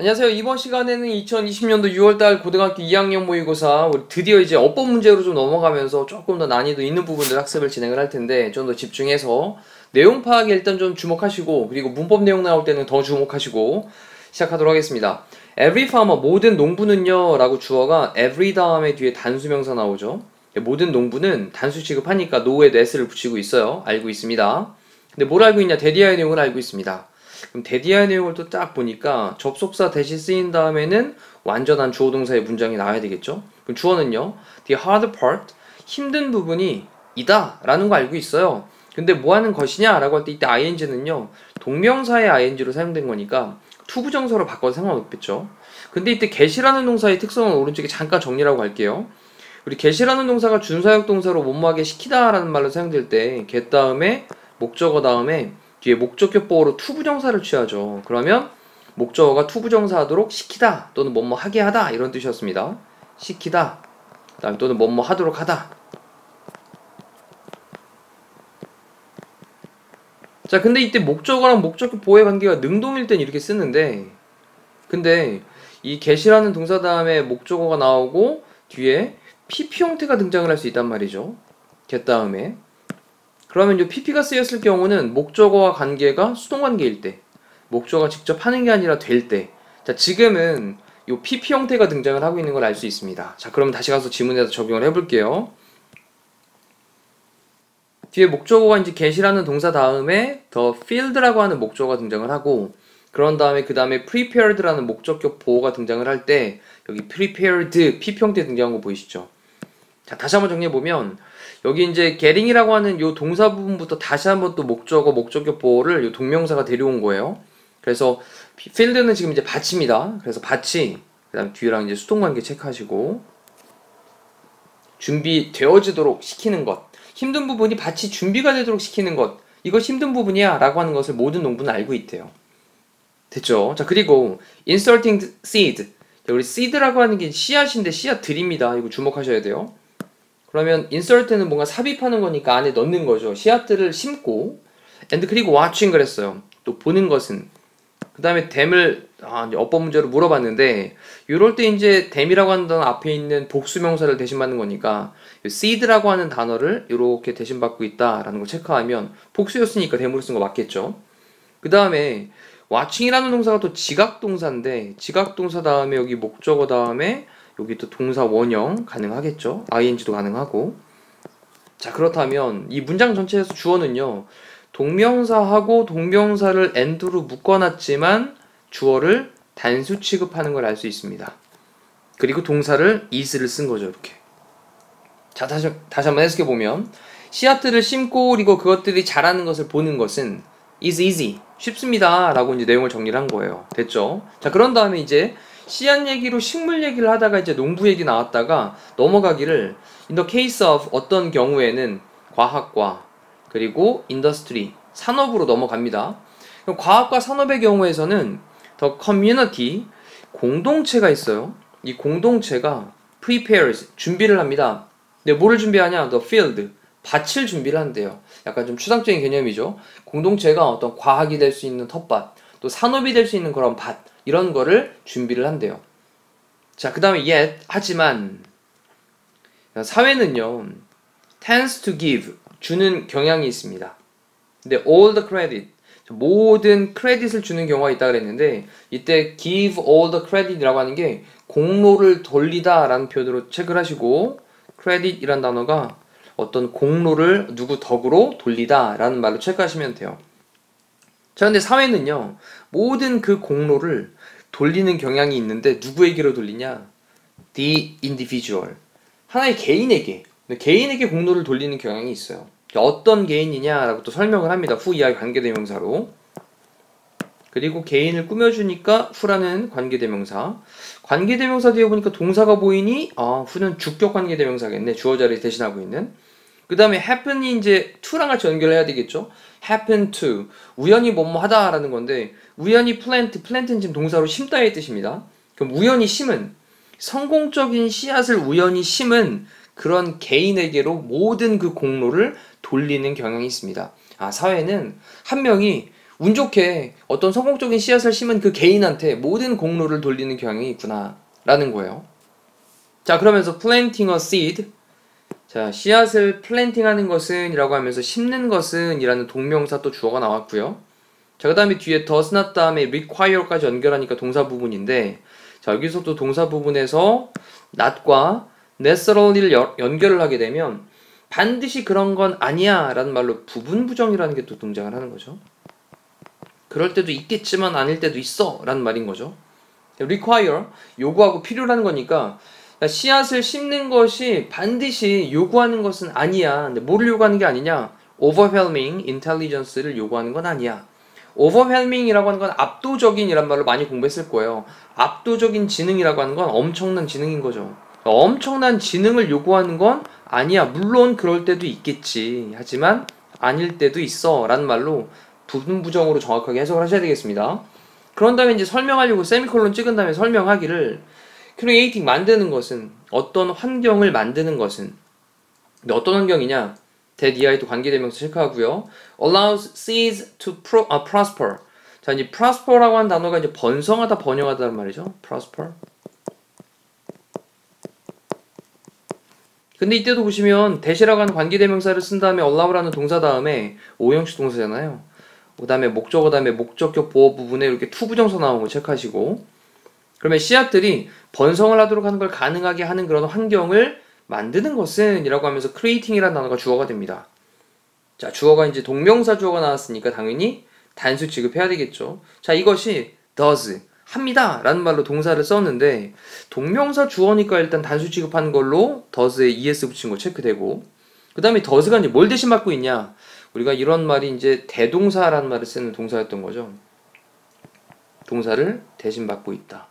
안녕하세요. 이번 시간에는 2020년도 6월달 고등학교 2학년 모의고사 우리 드디어 이제 어법 문제로 좀 넘어가면서 조금 더 난이도 있는 부분들 학습을 진행을 할 텐데 좀 더 집중해서 내용 파악에 일단 좀 주목하시고 그리고 문법 내용 나올 때는 더 주목하시고 시작하도록 하겠습니다. Every farmer, 모든 농부는요 라고 주어가 every 다음에 뒤에 단수명사 나오죠. 모든 농부는 단수 취급하니까 no에 that을 붙이고 있어요. 알고 있습니다. 근데 뭘 알고 있냐? 대디어의 내용을 알고 있습니다. 그럼 대디어의 내용을 또 딱 보니까 접속사 대신 쓰인 다음에는 완전한 주어 동사의 문장이 나와야 되겠죠. 그럼 주어는요, the hard part, 힘든 부분이 이다 라는 거 알고 있어요. 근데 뭐 하는 것이냐 라고 할 때 이때 ing는요 동명사의 ing로 사용된 거니까 투부정사로 바꿔도 상관없겠죠. 근데 이때 get이라는 동사의 특성은 오른쪽에 잠깐 정리라고 할게요. 우리 get이라는 동사가 준사역 동사로 뭐뭐하게 시키다 라는 말로 사용될 때 get 다음에 목적어 다음에 뒤에 목적격 보어로 투부정사를 취하죠. 그러면 목적어가 투부정사 하도록 시키다 또는 뭐뭐 하게 하다 이런 뜻이었습니다. 시키다 그다음 또는 뭐뭐 하도록 하다. 자, 근데 이때 목적어랑 목적격 보어의 관계가 능동일 땐 이렇게 쓰는데 근데 이 get이라는 동사 다음에 목적어가 나오고 뒤에 PP 형태가 등장을 할 수 있단 말이죠. get 다음에 그러면 이 PP가 쓰였을 경우는 목적어와 관계가 수동관계일 때, 목적어가 직접 하는 게 아니라 될 때. 자, 지금은 이 PP 형태가 등장을 하고 있는 걸 알 수 있습니다. 자, 그럼 다시 가서 지문에서 적용을 해볼게요. 뒤에 목적어가 이제 get이라는 동사 다음에 the field라고 하는 목적어가 등장을 하고, 그런 다음에 그 다음에 prepared라는 목적격 보어가 등장을 할 때 여기 prepared PP 형태 등장한 거 보이시죠? 자, 다시 한번 정리해보면 여기 이제 getting이라고 하는 요 동사 부분부터 다시 한번 또 목적어, 목적격 보어를 요 동명사가 데려온 거예요. 그래서 field는 지금 이제 밭입니다. 그래서 밭이 그 다음 뒤랑 이제 수동관계 체크하시고 준비되어지도록 시키는 것. 힘든 부분이 밭이 준비가 되도록 시키는 것. 이거 힘든 부분이야 라고 하는 것을 모든 농부는 알고 있대요. 됐죠? 자, 그리고 inserting seed. 우리 seed라고 하는 게 씨앗인데 씨앗들입니다. 이거 주목하셔야 돼요. 그러면 insert는 뭔가 삽입하는 거니까 안에 넣는 거죠. 씨앗들을 심고 and 그리고 watching 그랬어요. 또 보는 것은 그 다음에 them을 이제 어법 문제로 물어봤는데 이럴 때 이제 them이라고 하는 단어 앞에 있는 복수명사를 대신받는 거니까 seed라고 하는 단어를 이렇게 대신받고 있다라는 걸 체크하면 복수였으니까 them으로 쓴 거 맞겠죠. 그 다음에 watching이라는 동사가 또 지각동사인데 지각동사 다음에 여기 목적어 다음에 여기 또 동사 원형 가능하겠죠? ing도 가능하고. 자, 그렇다면 이 문장 전체에서 주어는요 동명사하고 동명사를 and로 묶어놨지만 주어를 단수 취급하는 걸 알 수 있습니다. 그리고 동사를 is를 쓴 거죠. 이렇게. 자, 다시 한번 해석해보면 씨앗들을 심고 그리고 그것들이 자라는 것을 보는 것은 is easy, 쉽습니다 라고 이제 내용을 정리를 한 거예요. 됐죠? 자, 그런 다음에 이제 씨앗 얘기로 식물 얘기를 하다가 이제 농부 얘기 나왔다가 넘어가기를 in the case of 어떤 경우에는 과학과 그리고 industry 산업으로 넘어갑니다. 그럼 과학과 산업의 경우에서는 the community 공동체가 있어요. 이 공동체가 prepares 준비를 합니다. 근데 뭐를 준비하냐? the field 밭을 준비를 한대요. 약간 좀 추상적인 개념이죠. 공동체가 어떤 과학이 될 수 있는 텃밭 또 산업이 될 수 있는 그런 밭 이런 거를 준비를 한대요. 자, 그 다음에 yet 하지만 사회는요 tends to give 주는 경향이 있습니다. 근데 all the credit 모든 크레딧을 주는 경우가 있다 그랬는데 이때 give all the credit이라고 하는 게 공로를 돌리다 라는 표현으로 체크를 하시고 credit이란 단어가 어떤 공로를 누구 덕으로 돌리다 라는 말로 체크하시면 돼요. 자, 근데 사회는요 모든 그 공로를 돌리는 경향이 있는데 누구에게로 돌리냐? The individual 하나의 개인에게 공로를 돌리는 경향이 있어요. 어떤 개인이냐라고 또 설명을 합니다. 후 이하의 관계대명사로. 그리고 개인을 꾸며주니까 후라는 관계대명사. 관계대명사 뒤에 보니까 동사가 보이니 후는 주격 관계대명사겠네. 주어 자리에 대신하고 있는. 그 다음에 happen이 이제 to랑 같이 연결해야 되겠죠. happen to 우연히 뭐뭐 하다라는 건데 우연히 plant는 지금 동사로 심다의 뜻입니다. 그럼 우연히 심은 성공적인 씨앗을 우연히 심은 그런 개인에게로 모든 그 공로를 돌리는 경향이 있습니다. 사회는 한 명이 운 좋게 어떤 성공적인 씨앗을 심은 그 개인한테 모든 공로를 돌리는 경향이 있구나 라는 거예요. 자, 그러면서 planting a seed, 자, 씨앗을 플랜팅하는 것은 이라고 하면서 심는 것은 이라는 동명사 또 주어가 나왔고요. 자, 그 다음에 뒤에 does not 다음에 require까지 연결하니까 동사 부분인데, 자, 여기서 또 동사 부분에서 not과 necessarly를 연결을 하게 되면 반드시 그런 건 아니야 라는 말로 부분부정이라는 게 또 등장을 하는 거죠. 그럴 때도 있겠지만 아닐 때도 있어 라는 말인 거죠. require, 요구하고 필요라는 거니까 씨앗을 심는 것이 반드시 요구하는 것은 아니야. 근데 뭐를 요구하는 게 아니냐? overwhelming intelligence를 요구하는 건 아니야. overwhelming이라고 하는 건 압도적인 이란 말로 많이 공부했을 거예요. 압도적인 지능이라고 하는 건 엄청난 지능인 거죠. 엄청난 지능을 요구하는 건 아니야. 물론 그럴 때도 있겠지. 하지만 아닐 때도 있어 라는 말로 부분부정으로 정확하게 해석을 하셔야 되겠습니다. 그런 다음에 이제 설명하려고 세미콜론 찍은 다음에 설명하기를 creating 만드는 것은 어떤 환경을 만드는 것은 근데 어떤 환경이냐? that 이하에도 관계대명사 체크하고요. allows seeds to prosper. 자, 이제 prosper라고 하는 단어가 이제 번성하다, 번영하다는 말이죠. prosper. 근데 이때도 보시면 that이라고 하는 관계대명사를 쓴 다음에 allow라는 동사 다음에 오형식 동사잖아요. 그 다음에 목적어 다음에 목적격 보어 부분에 이렇게 투부정사 나온 거 체크하시고 그러면 씨앗들이 번성을 하도록 하는 걸 가능하게 하는 그런 환경을 만드는 것은 이라고 하면서 creating이라는 단어가 주어가 됩니다. 자, 주어가 이제 동명사 주어가 나왔으니까 당연히 단수 취급해야 되겠죠. 자, 이것이 does, 합니다 라는 말로 동사를 썼는데 동명사 주어니까 일단 단수 취급하는 걸로 does에 es 붙인 거 체크되고 그 다음에 does가 이제 뭘 대신 받고 있냐? 우리가 이런 말이 이제 대동사라는 말을 쓰는 동사였던 거죠. 동사를 대신 받고 있다.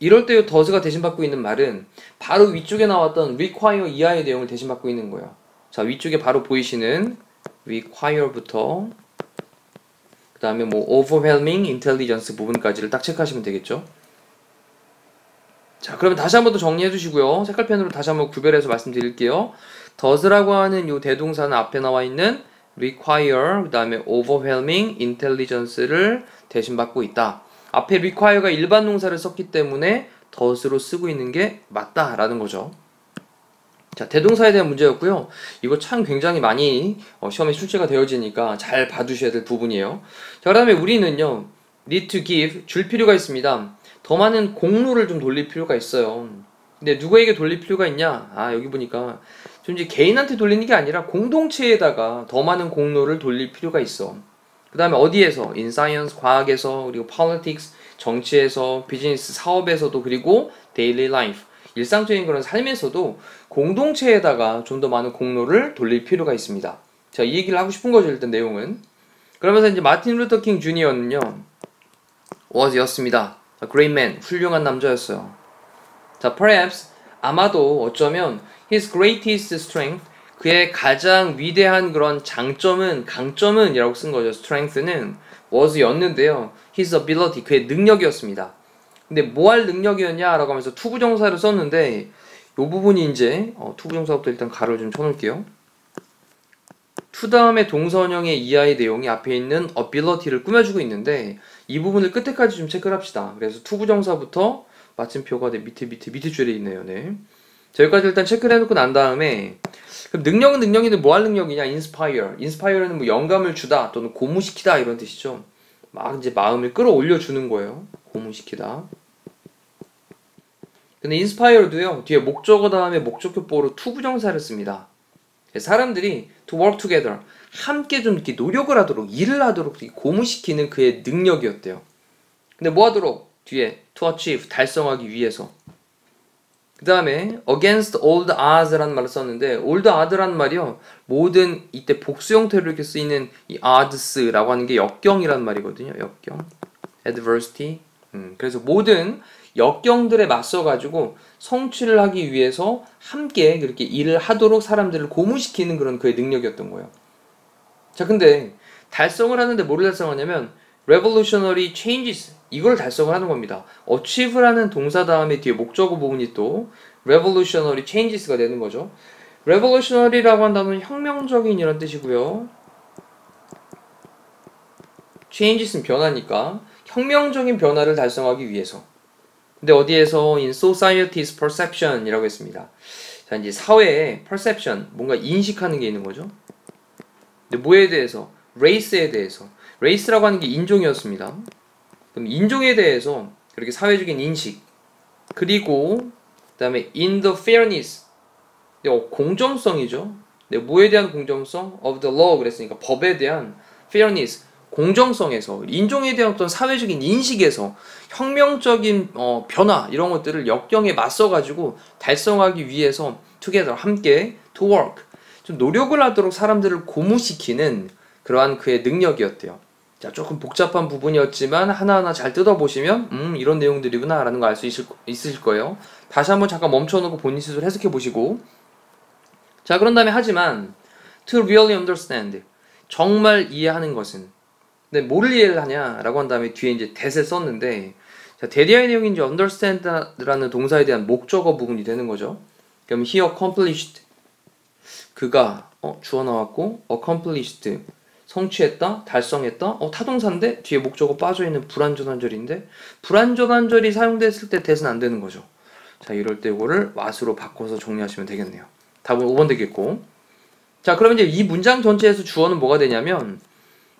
이럴 때 does가 대신 받고 있는 말은 바로 위쪽에 나왔던 require 이하의 내용을 대신 받고 있는 거예요. 자, 위쪽에 바로 보이시는 require부터 그 다음에 뭐 overwhelming intelligence 부분까지를 딱 체크하시면 되겠죠. 자, 그러면 다시 한번 더 정리해 주시고요. 색깔펜으로 다시 한번 구별해서 말씀드릴게요. does라고 하는 이 대동사는 앞에 나와 있는 require, 그 다음에 overwhelming intelligence를 대신 받고 있다. 앞에 require가 일반 동사를 썼기 때문에 does로 쓰고 있는 게 맞다라는 거죠. 자, 대동사에 대한 문제였고요. 이거 참 굉장히 많이 시험에 출제가 되어지니까 잘 봐두셔야 될 부분이에요. 자, 그 다음에 우리는요, need to give, 줄 필요가 있습니다. 더 많은 공로를 좀 돌릴 필요가 있어요. 근데 누구에게 돌릴 필요가 있냐? 아, 여기 보니까 좀 이제 개인한테 돌리는 게 아니라 공동체에다가 더 많은 공로를 돌릴 필요가 있어. 그 다음에 어디에서? in science, 과학에서, 그리고 politics, 정치에서, 비즈니스, 사업에서도, 그리고 daily life, 일상적인 그런 삶에서도 공동체에다가 좀 더 많은 공로를 돌릴 필요가 있습니다. 자, 이 얘기를 하고 싶은 거죠, 일단 내용은. 그러면서 이제 마틴 루터 킹 주니어는요, was였습니다. A great man, 훌륭한 남자였어요. 자, perhaps, 아마도 어쩌면 his greatest strength, 그의 가장 위대한 그런 장점은, 강점은 이라고 쓴 거죠. strength는 was였는데요. his ability, 그의 능력이었습니다. 근데 뭐 할 능력이었냐 라고 하면서 투부정사를 썼는데 이 부분이 이제 투부정사부터 일단 가로를 좀 쳐놓을게요. to 다음에 동선형의 이하의 내용이 앞에 있는 ability를 꾸며주고 있는데 이 부분을 끝에까지 좀 체크를 합시다. 그래서 투부정사부터 마침표가 밑에 줄에 있네요. 네. 자, 여기까지 일단 체크를 해놓고 난 다음에 그럼 능력은 능력인데 뭐 할 능력이냐? inspire. inspire는 뭐 영감을 주다 또는 고무시키다 이런 뜻이죠. 막 이제 마음을 끌어올려 주는 거예요. 고무시키다. 근데 inspire도요, 뒤에 목적어 다음에 목적격 보호로 to 부정사를 씁니다. 사람들이 to work together, 함께 좀 이렇게 노력을 하도록, 일을 하도록 고무시키는 그의 능력이었대요. 근데 뭐 하도록? 뒤에 to achieve, 달성하기 위해서. 그 다음에 against all the odds라는 말을 썼는데 all the odds라는 말이요, 모든 이때 복수 형태로 이렇게 쓰이는 이 odds라고 하는 게 역경이라는 말이거든요. 역경, adversity. 그래서 모든 역경들에 맞서가지고 성취를 하기 위해서 함께 그렇게 일을 하도록 사람들을 고무시키는 그런 그의 능력이었던 거예요. 자, 근데 달성을 하는데 뭐를 달성하냐면 revolutionary changes, 이걸 달성을 하는 겁니다. achieve라는 동사 다음에 뒤에 목적어 부분이 또 revolutionary changes가 되는 거죠. revolutionary라고 한 단어는 혁명적인 이런 뜻이고요. changes는 변화니까 혁명적인 변화를 달성하기 위해서. 근데 어디에서 in society's perception이라고 했습니다. 자, 이제 사회의 perception, 뭔가 인식하는 게 있는 거죠. 근데 뭐에 대해서? race에 대해서. race라고 하는 게 인종이었습니다. 그럼 인종에 대해서 그렇게 사회적인 인식, 그리고 그다음에 in the fairness, 공정성이죠. 뭐에 대한 공정성? of the law 그랬으니까 법에 대한 fairness, 공정성에서, 인종에 대한 어떤 사회적인 인식에서 혁명적인 변화 이런 것들을 역경에 맞서가지고 달성하기 위해서 together, 함께 to work, 좀 노력을 하도록 사람들을 고무시키는 그러한 그의 능력이었대요. 자, 조금 복잡한 부분이었지만 하나하나 잘 뜯어보시면 이런 내용들이구나 라는 거 알 수 있으실 거예요. 다시 한번 잠깐 멈춰놓고 본인 스스로 해석해 보시고, 자, 그런 다음에 하지만 to really understand, 정말 이해하는 것은, 근데 뭐를 이해를 하냐라고 한 다음에 뒤에 이제 that을 썼는데, 자, that의 내용이 이제 understand라는 동사에 대한 목적어 부분이 되는 거죠. 그럼 he accomplished, 그가 주어 나왔고 accomplished, 성취했다, 달성했다. 타동사인데 뒤에 목적어 빠져있는 불완전한절인데, 불완전한절이 사용됐을 때 that은 안 되는 거죠. 자, 이럴 때 이거를 what으로 바꿔서 정리하시면 되겠네요. 답은 5번 되겠고. 자, 그러면 이제 이 문장 전체에서 주어는 뭐가 되냐면,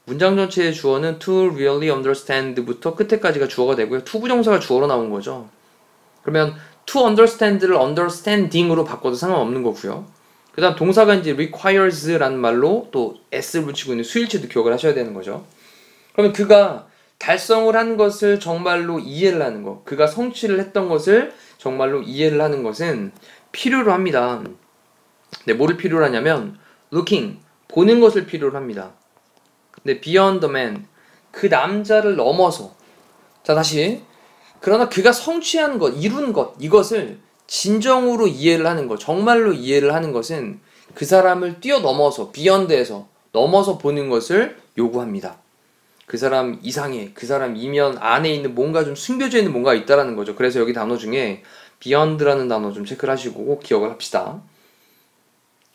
문장 전체의 주어는 to really understand부터 끝에까지가 주어가 되고요. to 부정사가 주어로 나온 거죠. 그러면 to understand를 understanding으로 바꿔도 상관없는 거고요. 그 다음 동사가 이제 requires라는 말로 또 s를 붙이고 있는 수일치도 기억을 하셔야 되는 거죠. 그러면 그가 달성을 한 것을 정말로 이해를 하는 것, 그가 성취를 했던 것을 정말로 이해를 하는 것은 필요로 합니다. 네, 뭐를 필요로 하냐면 looking, 보는 것을 필요로 합니다. 네, beyond the man, 그 남자를 넘어서. 자, 다시. 그러나 그가 성취한 것, 이룬 것, 이것을 진정으로 이해를 하는 것, 정말로 이해를 하는 것은 그 사람을 뛰어넘어서, beyond에서 넘어서 보는 것을 요구합니다. 그 사람 이상의, 그 사람 이면 안에 있는 뭔가 좀 숨겨져 있는 뭔가가 있다라는 거죠. 그래서 여기 단어 중에 beyond라는 단어 좀 체크를 하시고 꼭 기억을 합시다.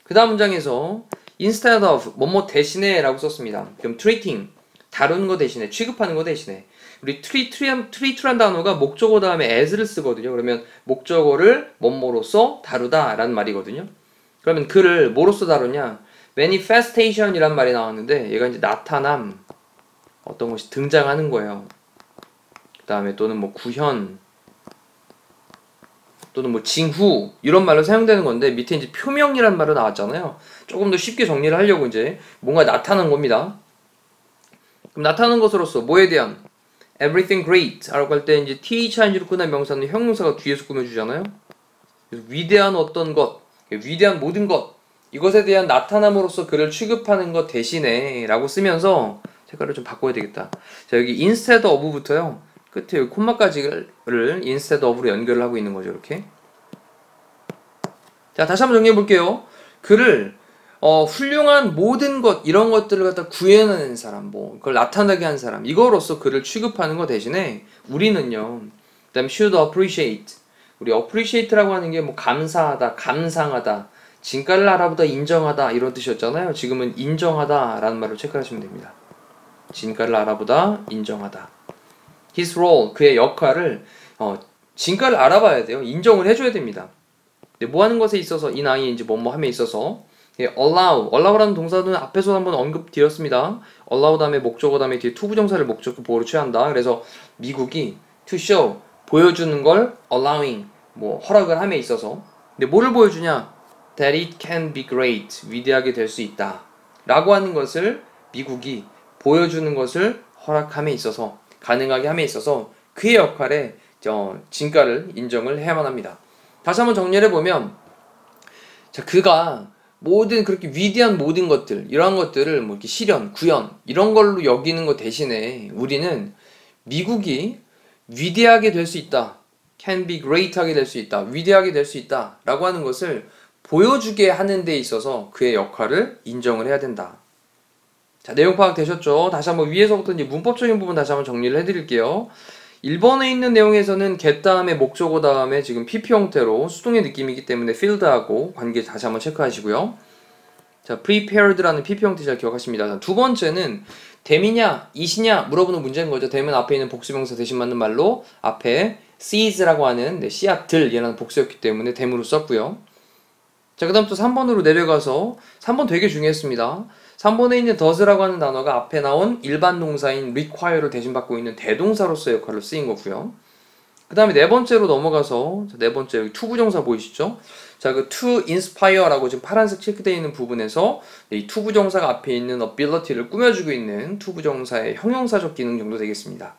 그 다음 문장에서 instead of, 뭐뭐 대신에 라고 썼습니다. 그럼 treating, 다루는 거 대신에, 취급하는 거 대신에. 우리 treat란 단어가 목적어 다음에 as를 쓰거든요. 그러면 목적어를 뭐뭐로써 다루다 라는 말이거든요. 그러면 그를 뭐로써 다루냐? manifestation 이란 말이 나왔는데, 얘가 이제 나타남, 어떤 것이 등장하는 거예요. 그 다음에 또는 뭐 구현, 또는 뭐 징후, 이런 말로 사용되는 건데, 밑에 이제 표명이란 말로 나왔잖아요. 조금 더 쉽게 정리를 하려고 이제 뭔가 나타난 겁니다. 그럼 나타나는 것으로서 뭐에 대한? everything great 라고 할 때 이제 thing로 끝난 명사는 형용사가 뒤에서 꾸며주잖아요. 그래서 위대한 어떤 것, 위대한 모든 것, 이것에 대한 나타남으로써 그를 취급하는 것 대신에 라고 쓰면서 색깔을 좀 바꿔야 되겠다. 자, 여기 instead of부터요. 끝에 여기 콤마까지를 instead of로 연결을 하고 있는 거죠. 이렇게. 자, 다시 한번 정리해 볼게요. 그를 훌륭한 모든 것, 이런 것들을 갖다 구현하는 사람, 뭐 그걸 나타나게 한 사람, 이거로서 그를 취급하는 것 대신에 우리는요, 그 다음에 should appreciate, 우리 appreciate라고 하는 게 뭐 감사하다, 감상하다, 진가를 알아보다, 인정하다 이런 뜻이었잖아요. 지금은 인정하다 라는 말로 체크하시면 됩니다. 진가를 알아보다, 인정하다. his role, 그의 역할을 진가를 알아봐야 돼요. 인정을 해줘야 됩니다. 근데 뭐 하는 것에 있어서, 이 나이인지 뭐뭐 함에 있어서, allow라는 동사는 앞에서 한번 언급드렸습니다. allow 다음에 목적어 다음에 뒤에 to 부정사를 목적어 보호로 취한다. 그래서 미국이 to show, 보여주는 걸 allowing, 뭐 허락을 함에 있어서. 근데 뭐를 보여주냐? that it can be great, 위대하게 될 수 있다 라고 하는 것을 미국이 보여주는 것을 허락함에 있어서, 가능하게 함에 있어서 그의 역할에 진가를 인정을 해야만 합니다. 다시 한번 정리를 해보면, 자, 그가 모든 그렇게 위대한 모든 것들, 이러한 것들을 뭐 이렇게 실현, 구현 이런 걸로 여기는 것 대신에 우리는 미국이 위대하게 될 수 있다, can be great하게 될 수 있다, 위대하게 될 수 있다 라고 하는 것을 보여주게 하는 데 있어서 그의 역할을 인정을 해야 된다. 자, 내용 파악 되셨죠? 다시 한번 위에서부터 이제 문법적인 부분 다시 한번 정리를 해드릴게요. 1번에 있는 내용에서는 get 다음에 목적어 다음에 지금 PP 형태로 수동의 느낌이기 때문에 field하고 관계 다시 한번 체크하시고요. 자, prepared라는 PP 형태 잘 기억하십니다. 두 번째는 댐이냐, 이시냐 물어보는 문제인 거죠. 댐은 앞에 있는 복수명사 대신 맞는 말로 앞에 seeds라고 하는 씨앗들이라는 복수였기 때문에 댐으로 썼고요. 자, 그 다음 또 3번으로 내려가서 3번 되게 중요했습니다. 3번에 있는 does라고 하는 단어가 앞에 나온 일반 동사인 require를 대신받고 있는 대동사로서의 역할로 쓰인 거고요. 그 다음에 네 번째로 넘어가서 네 번째 여기 to 부정사 보이시죠? 자, 그 to inspire라고 지금 파란색 체크되어 있는 부분에서 이 to 부정사가 앞에 있는 ability를 꾸며주고 있는 to 부정사의 형용사적 기능 정도 되겠습니다.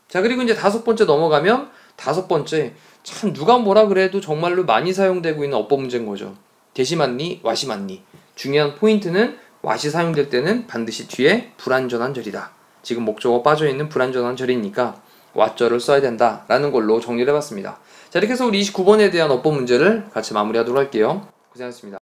자, 그리고 이제 다섯 번째 넘어가면 다섯 번째 참 누가 뭐라 그래도 정말로 많이 사용되고 있는 어법 문제인 거죠. 대시 맞니? 와시 맞니? 중요한 포인트는 와시 사용될 때는 반드시 뒤에 불완전한 절이다. 지금 목적어 빠져있는 불완전한 절이니까 왓절을 써야 된다라는 걸로 정리를 해봤습니다. 자, 이렇게 해서 우리 29번에 대한 어법 문제를 같이 마무리하도록 할게요. 고생하셨습니다.